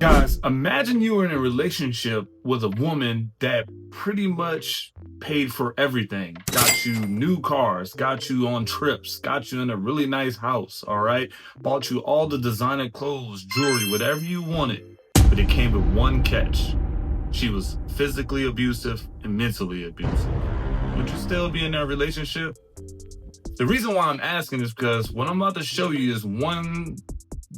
Guys, imagine you were in a relationship with a woman that pretty much paid for everything. Got you new cars, got you on trips, got you in a really nice house, all right? Bought you all the designer clothes, jewelry, whatever you wanted. But it came with one catch. She was physically abusive and mentally abusive. Would you still be in that relationship? The reason why I'm asking is because what I'm about to show you is one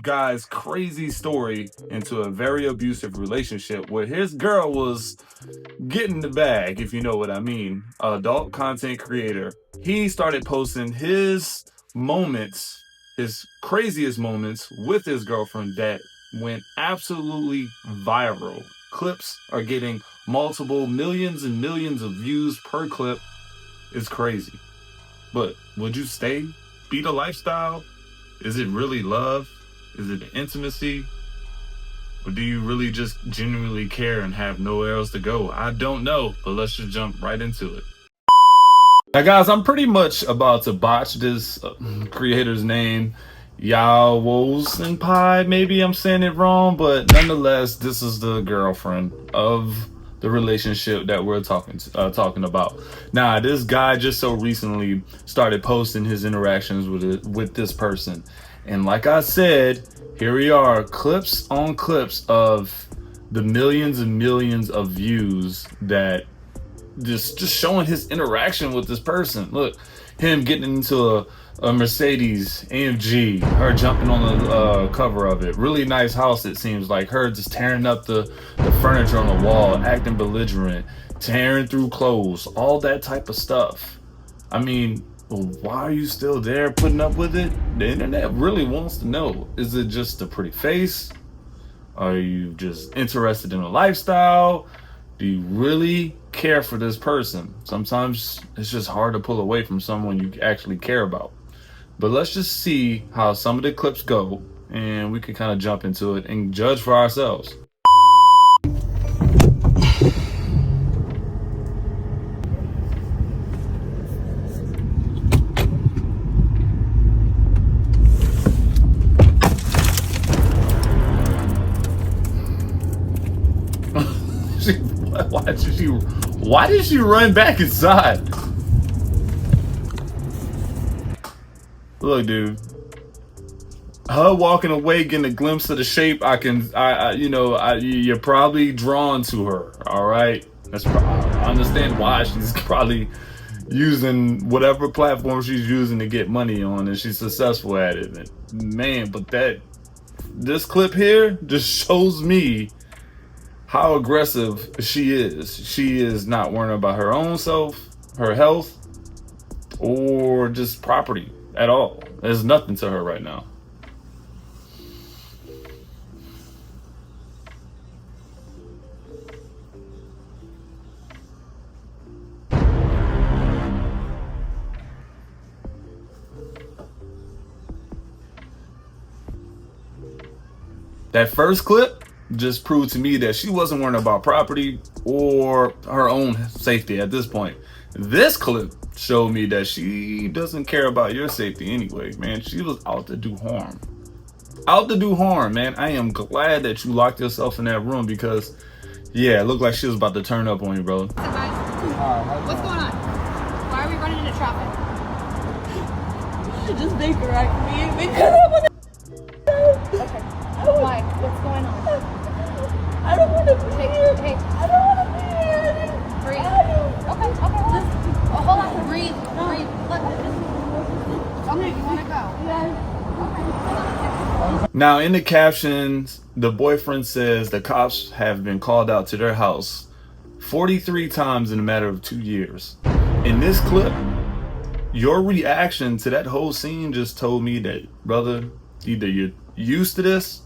guy's crazy story into a very abusive relationship where his girl was getting the bag, if you know what I mean. Adult content creator. He started posting his moments, his craziest moments with his girlfriend that went absolutely viral. Clips are getting multiple millions and millions of views per clip. It's crazy. But would you stay? Be the lifestyle? Is it really love? Is it intimacy? Or do you really just genuinely care and have nowhere else to go? I don't know, but let's just jump right into it. Now, guys, I'm pretty much about to botch this creator's name, Yawo Senpai. Maybe I'm saying it wrong, but nonetheless, this is the girlfriend of the relationship that we're talking about. Now, this guy just so recently started posting his interactions with this person, and like I said, here we are, clips on clips of the millions and millions of views that just showing his interaction with this person. Look, him getting into a Mercedes AMG, her jumping on the cover of it. Really nice house, it seems like. Her just tearing up the furniture on the wall, acting belligerent, tearing through clothes, all that type of stuff. I mean, why are you still there putting up with it? The internet really wants to know. Is it just a pretty face? Are you just interested in a lifestyle? Do you really care for this person? Sometimes it's just hard to pull away from someone you actually care about. But let's just see how some of the clips go, and we can kind of jump into it and judge for ourselves. Why did she run back inside? Look, dude. Her walking away, getting a glimpse of the shape, you're probably drawn to her. All right, I understand why she's probably using whatever platform she's using to get money on, and she's successful at it. And man, but this clip here just shows me how aggressive she is. She is not worrying about her own self, her health, or just property at all. There's nothing to her right now. That first clip just proved to me that she wasn't worrying about property or her own safety at this point. This clip showed me that she doesn't care about your safety anyway, man. She was out to do harm. Out to do harm, man. I am glad that you locked yourself in that room because, yeah, it looked like she was about to turn up on you, bro. What's going on? Why are we running into traffic? Just they correct me because I want to. Okay. Why? What's going on? I don't want to be here. I don't want to be here. Breathe. Okay, hold on. Oh, hold on. Breathe. Look. Okay, you want to go? Yeah. Now, in the captions, the boyfriend says the cops have been called out to their house 43 times in a matter of 2 years. In this clip, your reaction to that whole scene just told me that, brother, either you're used to this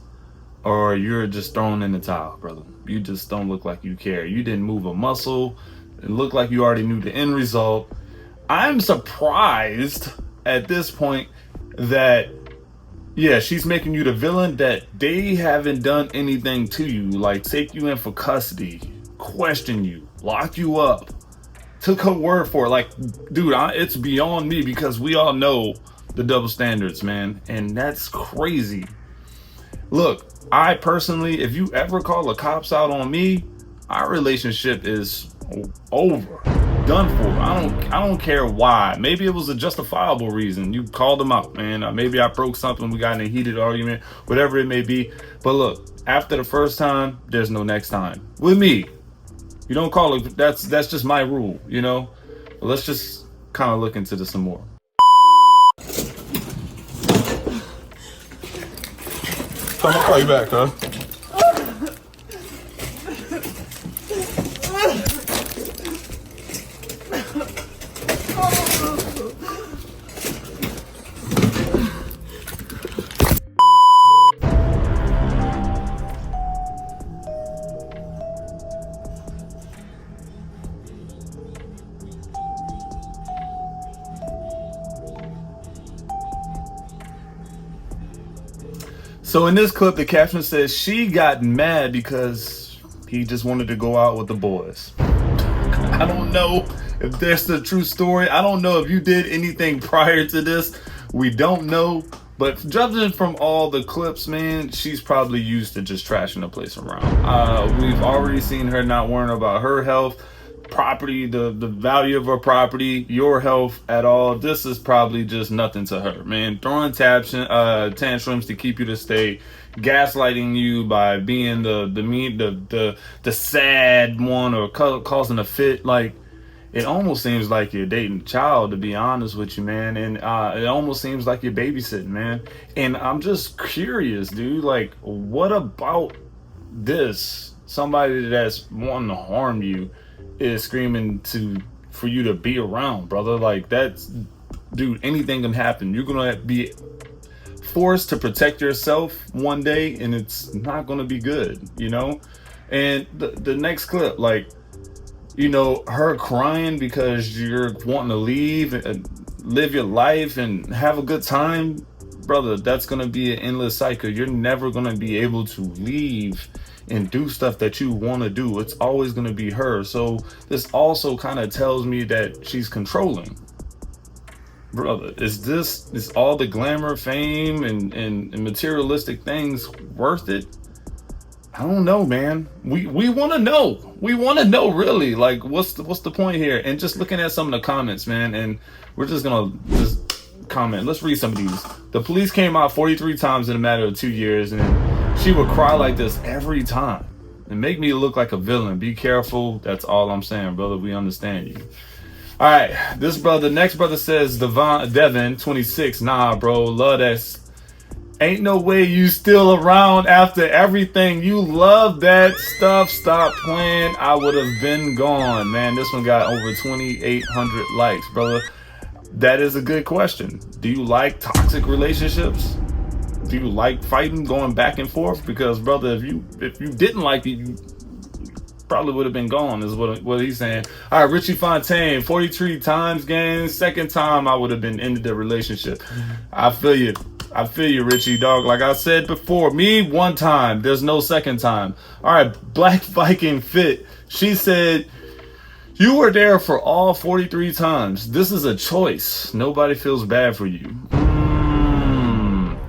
or you're just thrown in the towel, brother. You just don't look like you care. You didn't move a muscle. It looked like you already knew the end result. I'm surprised at this point that, yeah, she's making you the villain, that they haven't done anything to you, like take you in for custody, question you, lock you up, took her word for it. Like, dude, it's beyond me because we all know the double standards, man, and that's crazy. Look, I personally, if you ever call the cops out on me, our relationship is over, done for. I don't care why. Maybe it was a justifiable reason. You called them out, man. Maybe I broke something. We got in a heated argument, whatever it may be. But look, after the first time, there's no next time. With me, you don't call it. That's just my rule, you know. But let's just kind of look into this some more. I'm gonna call you back, huh? So in this clip, the caption says she got mad because he just wanted to go out with the boys. I don't know if that's the true story. I don't know if you did anything prior to this. We don't know. But judging from all the clips, man, she's probably used to just trashing the place around. We've already seen her not worrying about her health, property, the value of her property, your health at all. This is probably just nothing to her, man. Throwing tantrums to keep you to stay, gaslighting you by being the sad one or causing a fit. Like, it almost seems like you're dating a child, to be honest with you, man. And it almost seems like you're babysitting, man. And I'm just curious, dude. Like, what about this? Somebody that's wanting to harm you is screaming for you to be around, brother. Like, that's, dude, anything can happen. You're gonna be forced to protect yourself one day, and it's not gonna be good, you know. And the next clip, like, you know, her crying because you're wanting to leave and live your life and have a good time, brother, that's gonna be an endless cycle. You're never gonna be able to leave and do stuff that you want to do. It's always going to be her. So this also kind of tells me that she's controlling. Brother, is all the glamour, fame, and materialistic things worth it? I don't know, man. We want to know. We want to know, really. Like, what's the point here? And just looking at some of the comments, man, and we're just gonna comment. Let's read some of these. The police came out 43 times in a matter of 2 years, and she would cry like this every time and make me look like a villain. Be careful. That's all I'm saying, brother. We understand you. All right, next brother says, Devin, 26. Nah, bro, love that. Ain't no way you still around after everything. You love that stuff. Stop playing. I would have been gone, man. This one got over 2,800 likes, brother. That is a good question. Do you like toxic relationships? Do you like fighting, going back and forth? Because, brother, if you didn't like it, you probably would have been gone, is what he's saying. All right, Richie Fontaine, 43 times, gang. Second time, I would have been ended the relationship. I feel you, Richie, dog. Like I said before, me, one time. There's no second time. All right, Black Viking Fit. She said, you were there for all 43 times. This is a choice. Nobody feels bad for you.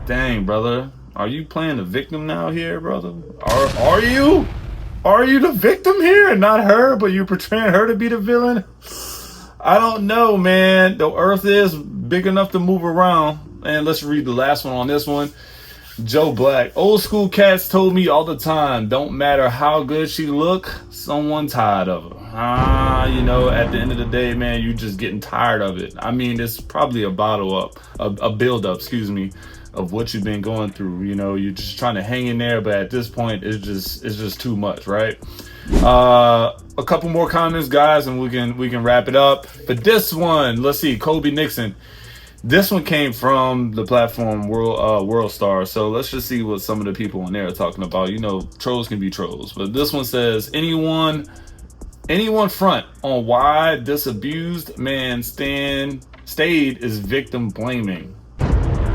Dang, brother. Are you playing the victim now here, brother? Are you? Are you the victim here and not her, but you portraying her to be the villain? I don't know, man. The earth is big enough to move around. And let's read the last one on this one. Joe Black. Old school cats told me all the time, don't matter how good she look, someone tired of her. You know, at the end of the day, man, you just getting tired of it. I mean, it's probably a build up, of what you've been going through. You know, you're just trying to hang in there, but at this point, it's just too much, right? A couple more comments, guys, and we can wrap it up. But this one, let's see, Kobe Nixon. This one came from the platform World Star. So let's just see what some of the people on there are talking about. You know, trolls can be trolls, but this one says, anyone front on why this abused man stayed is victim blaming.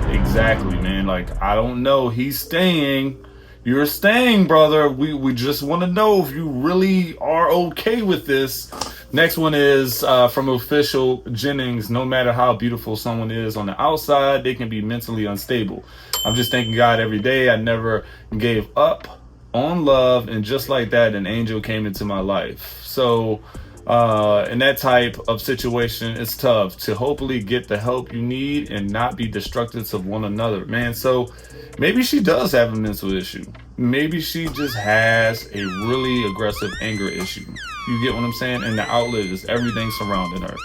Exactly, man. Like, I don't know. He's staying. You're staying, brother. We just want to know if you really are okay with this. Next one is from Official Jennings. No matter how beautiful someone is on the outside, they can be mentally unstable. I'm just thanking God every day I never gave up on love, and just like that, an angel came into my life. So in that type of situation, it's tough to hopefully get the help you need and not be destructive of one another, man. So maybe she does have a mental issue. Maybe she just has a really aggressive anger issue. You get what I'm saying? And the outlet is everything surrounding her.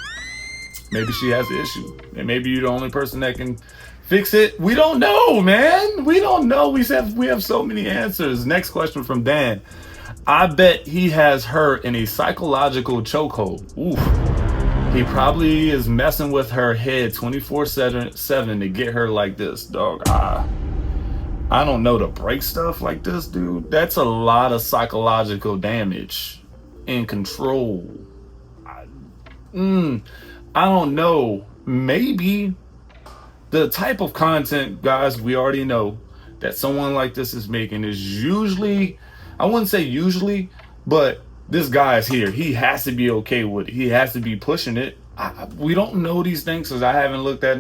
Maybe she has an issue, and maybe you're the only person that can fix it. We don't know, man. We don't know. We have so many answers. Next question from Dan. I bet he has her in a psychological chokehold. Oof. He probably is messing with her head 24/7 to get her like this, dog. I don't know to break stuff like this, dude. That's a lot of psychological damage and control. I don't know. Maybe the type of content, guys, we already know that someone like this is making is usually, I wouldn't say usually, but this guy is here. He has to be okay with it. He has to be pushing it. We don't know these things because I haven't looked at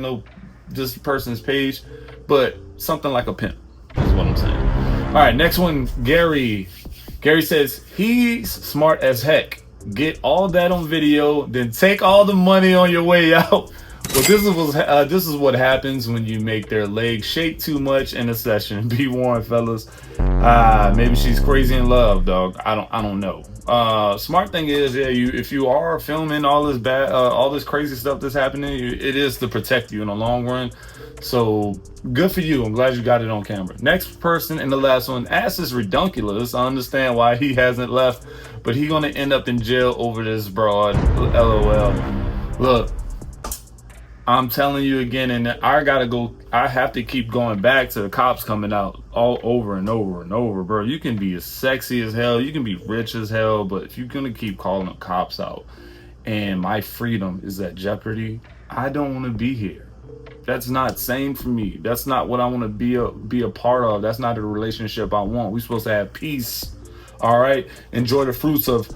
this person's page, but something like a pimp is what I'm saying. All right, next one, Gary. Gary says he's smart as heck. Get all that on video, then take all the money on your way out. Well, this is what happens when you make their legs shake too much in a session. Be warned, fellas. Maybe she's crazy in love, dog. I don't know. Smart thing is, yeah, if you are filming all this crazy stuff that's happening, it is to protect you in the long run. So good for you. I'm glad you got it on camera. Next person and the last one. Ass is redunculous. I understand why he hasn't left, but he gonna end up in jail over this broad. LOL. Look, I'm telling you again, and I have to keep going back to the cops coming out all over and over and over, bro. You can be as sexy as hell, you can be rich as hell, but if you're gonna keep calling the cops out and my freedom is at jeopardy, I don't want to be here. That's not sane for me. That's not what I want to be a part of. That's not a relationship I want. We're supposed to have peace. All right, enjoy the fruits of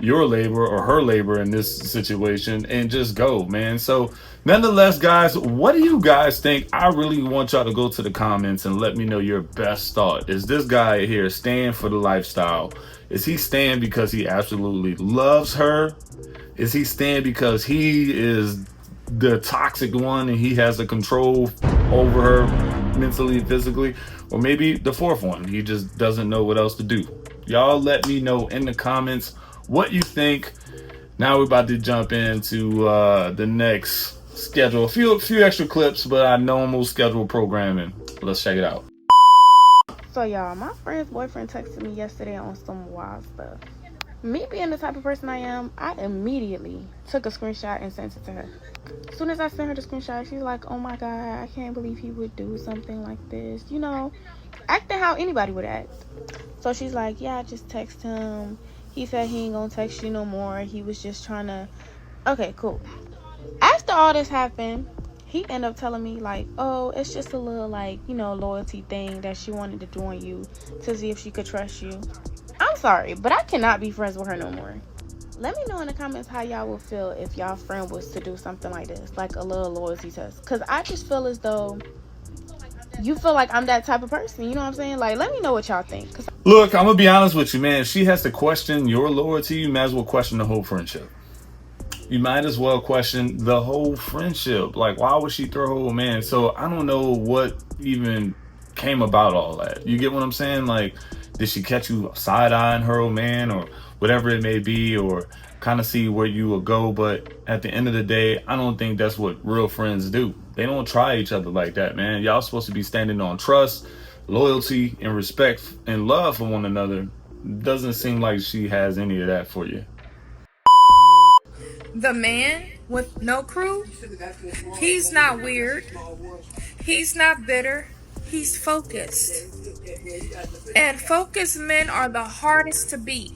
your labor or her labor in this situation and just go, man. So nonetheless, guys, what do you guys think? I really want y'all to go to the comments and let me know your best thought. Is this guy here staying for the lifestyle? Is he staying because he absolutely loves her? Is he staying because he is the toxic one and he has the control over her mentally and physically? Or maybe the fourth one, he just doesn't know what else to do. Y'all let me know in the comments what you think. Now we're about to jump into the next schedule. A few extra clips, but our normal schedule programming. Let's check it out. So y'all, my friend's boyfriend texted me yesterday on some wild stuff. Me being the type of person I am, I immediately took a screenshot and sent it to her. As soon as I sent her the screenshot, she's like, oh my God, I can't believe he would do something like this. You know, acting how anybody would act. So she's like, yeah, I just text him. He said he ain't gonna text you no more. He was just trying to... Okay, cool. After all this happened, he ended up telling me like, oh, it's just a little like, you know, loyalty thing that she wanted to do on you to see if she could trust you. I'm sorry, but I cannot be friends with her no more. Let me know in the comments how y'all would feel if y'all friend was to do something like this, like a little loyalty test. Because I just feel as though you feel like I'm that type of person. You know what I'm saying? Like, let me know what y'all think. Look, I'm going to be honest with you, man. If she has to question your loyalty, you might as well question the whole friendship. You might as well question the whole friendship. Like, why would she throw her old man? So I don't know what even came about all that. You get what I'm saying? Like, did she catch you side-eyeing her old man or whatever it may be, or kind of see where you will go? But at the end of the day, I don't think that's what real friends do. They don't try each other like that, man. Y'all supposed to be standing on trust, loyalty, and respect and love for one another. Doesn't seem like she has any of that for you. The man with no crew, he's not weird. He's not bitter. He's focused. And focused men are the hardest to beat.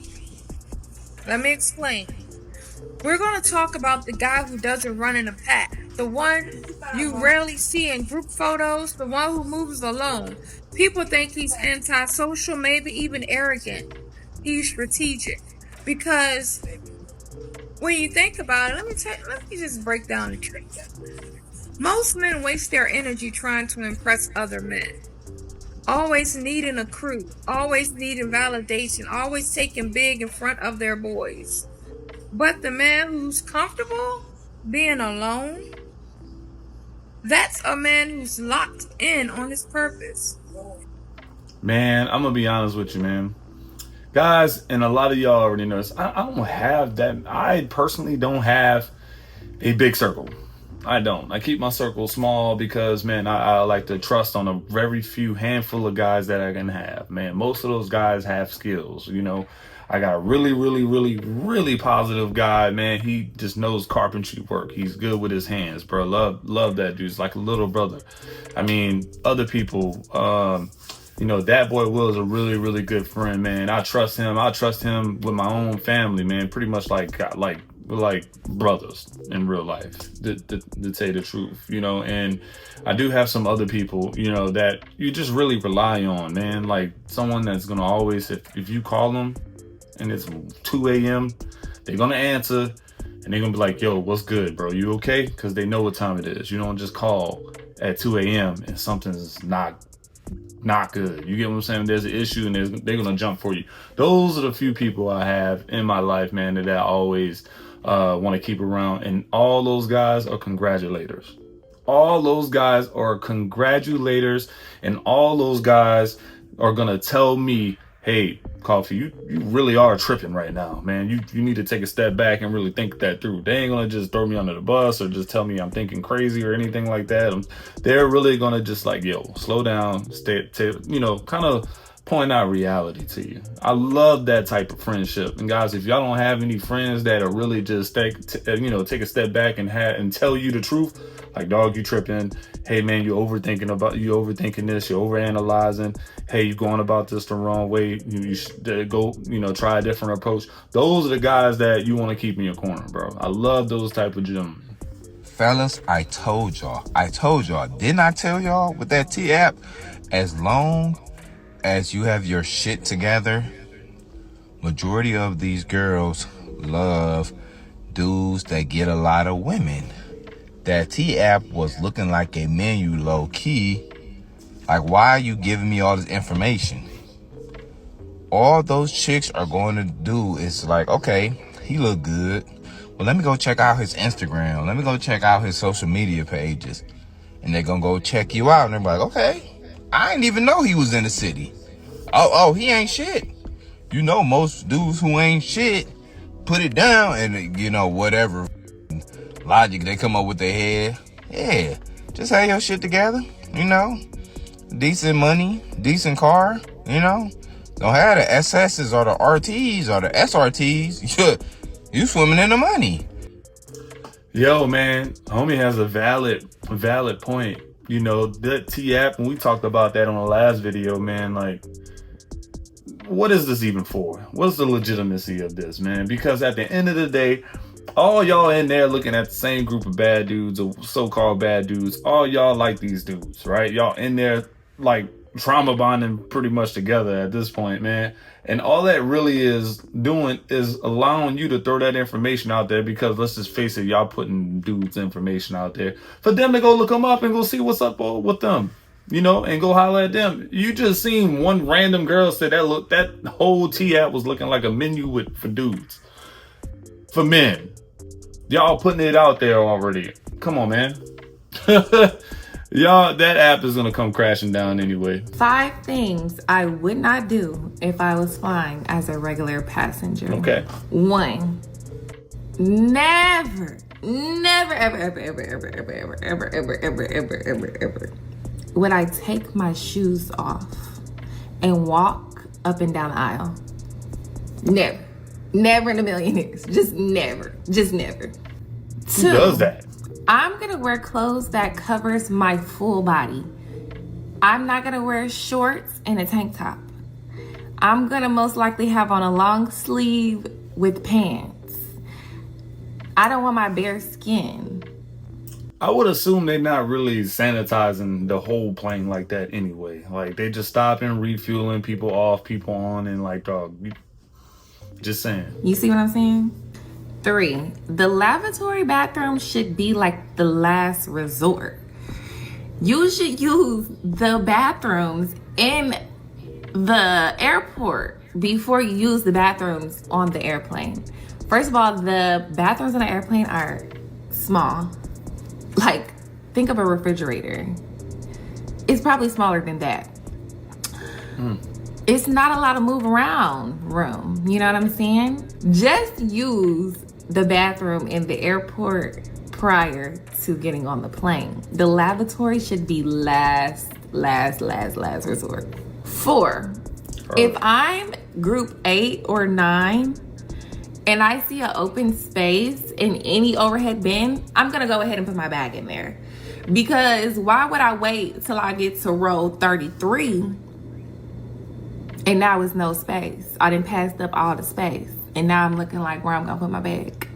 Let me explain. We're going to talk about the guy who doesn't run in a pack. The one you rarely see in group photos. The one who moves alone. People think he's antisocial, maybe even arrogant. He's strategic. Because when you think about it, let me just break down the truth. Most men waste their energy trying to impress other men. always needing a crew, always needing validation, always taking big in front of their boys. But the man who's comfortable being alone, that's a man who's locked in on his purpose. Man, I'm gonna be honest with you, man. Guys, and a lot of y'all already know this, I don't have that. I personally don't have a big circle. I don't. I keep my circle small because, man, I like to trust on a very few handful of guys that I can have. Man, most of those guys have skills. You know, I got a really positive guy, man. He just knows carpentry work. He's good with his hands, bro. Love that dude. He's like a little brother. I mean, other people, you know, that boy Will is a really good friend, man. I trust him. I trust him with my own family, man. Pretty much like brothers in real life, to say the truth, you know. And I do have some other people, you know, that you just really rely on, man. Like someone that's gonna always, if you call them and it's 2 a.m., they're gonna answer and they're gonna be like, yo, what's good, bro? You okay? Because they know what time it is. You don't just call at 2 a.m. and something's not good. You get what I'm saying? There's an issue and they're gonna jump for you. Those are the few people I have in my life, man, that I always want to keep around. And all those guys are congratulators. All those guys are congratulators, and all those guys are gonna tell me, hey, Coffee, you really are tripping right now, man. You need to take a step back and really think that through. They ain't gonna just throw me under the bus or just tell me I'm thinking crazy or anything like that. They're really gonna just like, yo, slow down, you know, kind of point out reality to you. I love that type of friendship. And guys, if y'all don't have any friends that are really just take a step back and tell you the truth, like, dog, you tripping. Hey man, you overthinking this, you're overanalyzing. Hey, you going about this the wrong way. You should go, you know, try a different approach. Those are the guys that you want to keep in your corner, bro. I love those type of gentlemen. Fellas, I told y'all. Didn't I tell y'all with that T-app? As long as you have your shit together, majority of these girls love dudes that get a lot of women. That T-app was looking like a menu low key. Like, why are you giving me all this information? All those chicks are going to do is like, okay, he look good. Well, let me go check out his Instagram. Let me go check out his social media pages. And they're going to go check you out. And they're like, okay, I didn't even know he was in the city. Oh, he ain't shit. You know, most dudes who ain't shit put it down and, you know, whatever logic they come up with their head. Yeah, just have your shit together, you know. Decent money, decent car, you know. Don't have the SSs or the RTs or the SRTs. You swimming in the money. Yo, man, homie has a valid point. You know, that T-app, when we talked about that on the last video, man, like, what is this even for? What's the legitimacy of this, man? Because at the end of the day, all y'all in there looking at the same group of bad dudes or so-called bad dudes, all y'all like these dudes, right? Y'all in there like trauma bonding pretty much together at this point, man. And all that really is doing is allowing you to throw that information out there, because let's just face it, y'all putting dudes' information out there for them to go look them up and go see what's up with them, you know, and go holler at them. You just seen one random girl say that whole T-app was looking like a menu for dudes, for men. Y'all putting it out there already. Come on, man. Y'all, that app is gonna come crashing down anyway. 5 things I would not do if I was flying as a regular passenger. Okay. 1, never, ever would I take my shoes off and walk up and down the aisle. Never in a million years. Just never. 2, Who does that? I'm gonna wear clothes that covers my full body. I'm not gonna wear shorts and a tank top. I'm gonna most likely have on a long sleeve with pants. I don't want my bare skin. I would assume they're not really sanitizing the whole plane like that anyway. Like, they just stopping, refueling, people off, people on, and like, dog, just saying. You see what I'm saying? 3, the lavatory bathroom should be like the last resort. You should use the bathrooms in the airport before you use the bathrooms on the airplane. First of all, the bathrooms on the airplane are small. Like, think of a refrigerator. It's probably smaller than that. It's not a lot of move around room. You know what I'm saying? Just use the bathroom in the airport prior to getting on the plane. The lavatory should be last resort. 4, if I'm group 8 or 9 and I see an open space in any overhead bin, I'm gonna go ahead and put my bag in there. Because why would I wait till I get to row 33 and now it's no space? I done passed up all the space and now I'm looking like where I'm gonna put my bag.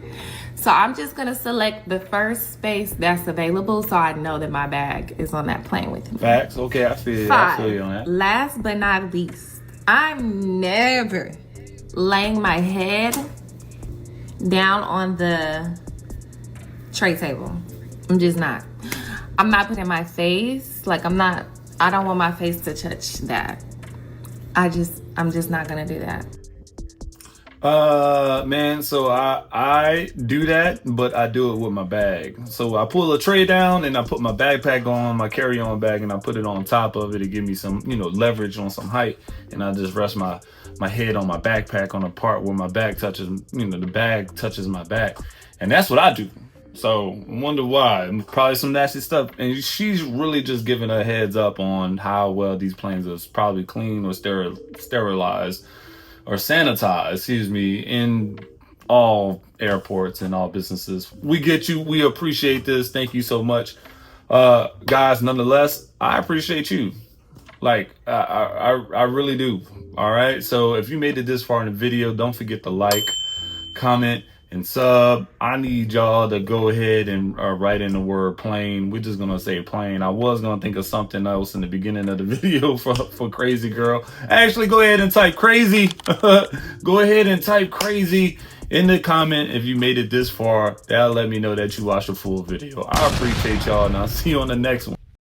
So I'm just gonna select the first space that's available so I know that my bag is on that plane with me. Facts. Okay, I feel 5, you on that. last but not least, I'm never laying my head down on the tray table. I'm just not. I'm not putting my face, like I don't want my face to touch that. I'm just not gonna do that. Man, so I do that, but I do it with my bag. So I pull a tray down and I put my backpack on, my carry-on bag, and I put it on top of it to give me some, leverage on some height. And I just rest my head on my backpack on the part where my back touches, the bag touches my back. And that's what I do. So I wonder why. Probably some nasty stuff. And she's really just giving a heads up on how well these planes are probably clean or sterilized or sanitized, in all airports and all businesses. We get you. We appreciate this. Thank you so much. Guys, nonetheless, I appreciate you. Like, I really do. All right. So if you made it this far in the video, don't forget to like, comment, and sub. I need y'all to go ahead and write in the word plane. We're just gonna say plane. I was gonna think of something else in the beginning of the video for crazy girl. Actually, go ahead and type crazy. Go ahead and type crazy in the comment if you made it this far. That'll let me know that you watched the full video. I appreciate y'all, and I'll see you on the next one.